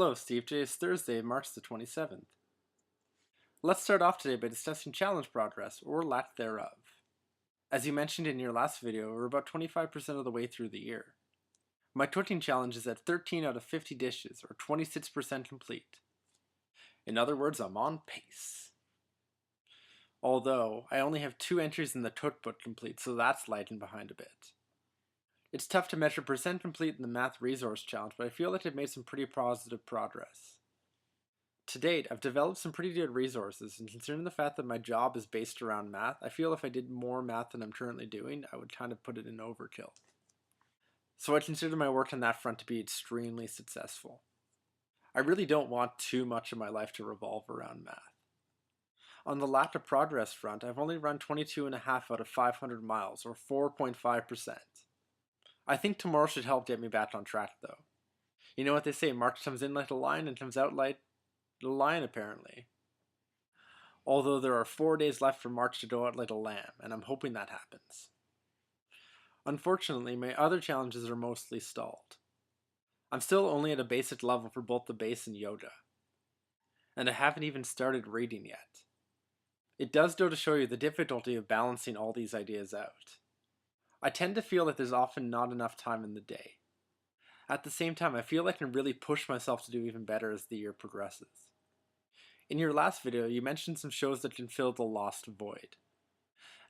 Hello, Steve. Today is Thursday, March the 27th. Let's start off today by discussing challenge progress, or lack thereof. As you mentioned in your last video, we're about 25% of the way through the year. My twitching challenge is at 13 out of 50 dishes, or 26% complete. In other words, I'm on pace. Although, I only have 2 entries in the Tutbook complete, so that's lagging behind a bit. It's tough to measure percent complete in the math resource challenge, but I feel like I've made some pretty positive progress. To date, I've developed some pretty good resources, and considering the fact that my job is based around math, I feel if I did more math than I'm currently doing, I would kind of put it in overkill. So I consider my work on that front to be extremely successful. I really don't want too much of my life to revolve around math. On the lack of progress front, I've only run 22.5 out of 500 miles, or 4.5%. I think tomorrow should help get me back on track though. You know what they say, March comes in like a lion and comes out like a lion apparently. Although there are 4 days left for March to go out like a lamb, and I'm hoping that happens. Unfortunately, my other challenges are mostly stalled. I'm still only at a basic level for both the bass and yoga. And I haven't even started reading yet. It does go to show you the difficulty of balancing all these ideas out. I tend to feel that there's often not enough time in the day. At the same time, I feel I can really push myself to do even better as the year progresses. In your last video, you mentioned some shows that can fill the lost void.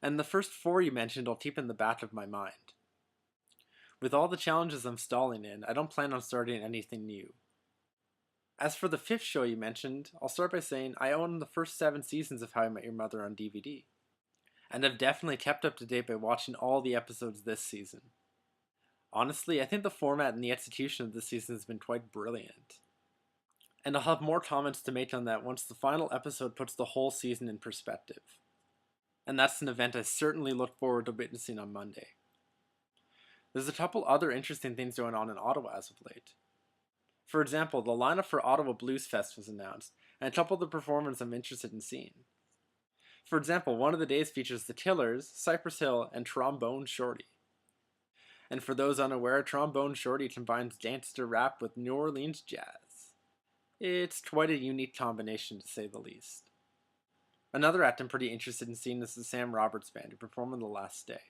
And the first 4 you mentioned I'll keep in the back of my mind. With all the challenges I'm stalling in, I don't plan on starting anything new. As for the 5th show you mentioned, I'll start by saying I own the first 7 seasons of How I Met Your Mother on DVD. And I've definitely kept up to date by watching all the episodes this season. Honestly, I think the format and the execution of this season has been quite brilliant. And I'll have more comments to make on that once the final episode puts the whole season in perspective. And that's an event I certainly look forward to witnessing on Monday. There's a couple other interesting things going on in Ottawa as of late. For example, the lineup for Ottawa Bluesfest was announced, and a couple of the performers I'm interested in seeing. For example, one of the days features The Killers, Cypress Hill, and Trombone Shorty. And for those unaware, Trombone Shorty combines gangster rap with New Orleans jazz. It's quite a unique combination to say the least. Another act I'm pretty interested in seeing is the Sam Roberts Band, who perform on the last day.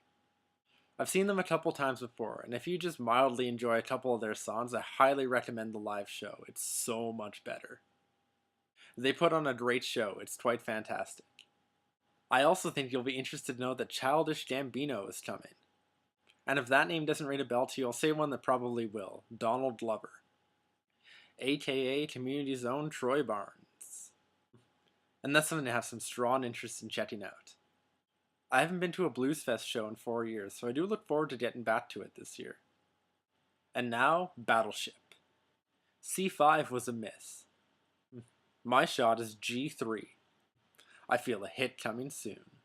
I've seen them a couple times before, and if you just mildly enjoy a couple of their songs, I highly recommend the live show. It's so much better. They put on a great show, it's quite fantastic. I also think you'll be interested to know that Childish Gambino is coming. And if that name doesn't ring a bell to you, I'll say one that probably will. Donald Glover. AKA Community's own Troy Barnes. And that's something to have some strong interest in checking out. I haven't been to a Bluesfest show in 4 years, so I do look forward to getting back to it this year. And now, Battleship. C5 was a miss. My shot is G3. I feel a hit coming soon.